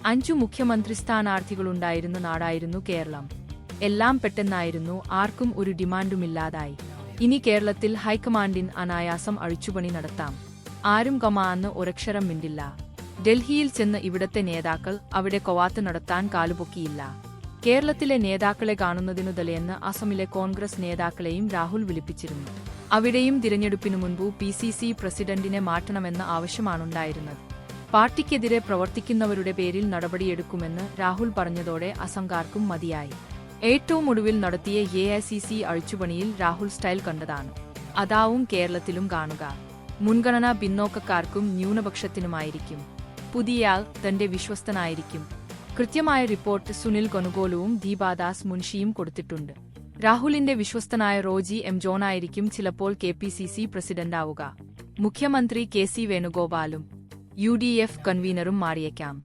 5 മുഖ്യമന്ത്രി സ്ഥാനാർത്ഥികളുണ്ടായിരുന്ന നാടായിരുന്നു കേരളം. എല്ലാം പെട്ടെന്നായിരുന്നു, ആർക്കും ഒരു ഡിമാൻഡുമില്ലാതായി. ഇനി കേരളത്തിൽ ഹൈക്കമാൻഡിന് അനായാസം അഴിച്ചുപണി നടത്താം. ആരും എന്ന് ഒരക്ഷരം മിണ്ടില്ല. ഡൽഹിയിൽ ചെന്ന് ഇവിടത്തെ നേതാക്കൾ അവിടെ കൊവാത്ത് നടത്താൻ കാലുപൊക്കിയില്ല. കേരളത്തിലെ നേതാക്കളെ കാണുന്നതിനു തലേന്ന് അസമിലെ കോൺഗ്രസ് നേതാക്കളെയും രാഹുൽ വിളിപ്പിച്ചിരുന്നു. അവിടെയും തിരഞ്ഞെടുപ്പിനു മുൻപ് PCC പ്രസിഡന്റിനെ മാറ്റണമെന്ന ആവശ്യമാണുണ്ടായിരുന്നത്. പാർട്ടിക്കെതിരെ പ്രവർത്തിക്കുന്നവരുടെ പേരിൽ നടപടിയെടുക്കുമെന്ന് രാഹുൽ പറഞ്ഞതോടെ അസംകാർക്കും മതിയായി. ഏറ്റവും ഒടുവിൽ നടത്തിയ AICC അഴിച്ചുപണിയിൽ രാഹുൽ സ്റ്റൈൽ കണ്ടതാണ്. അതാവും കേരളത്തിലും കാണുക. മുൻഗണന പിന്നോക്കക്കാർക്കും ന്യൂനപക്ഷത്തിനുമായിരിക്കും. പുതിയയാൾ തന്റെ വിശ്വസ്തനായിരിക്കും. കൃത്യമായ റിപ്പോർട്ട് സുനിൽ കൊനുഗോലുവും ദീപാദാസ് മുൻഷിയും കൊടുത്തിട്ടുണ്ട്. രാഹുലിന്റെ വിശ്വസ്തനായ റോജി M. ജോണായിരിക്കും ചിലപ്പോൾ KPCC പ്രസിഡന്റാവുക. മുഖ്യമന്ത്രി KC വേണുഗോപാലും UDF കൺവീനറും മാറിയേക്കാം.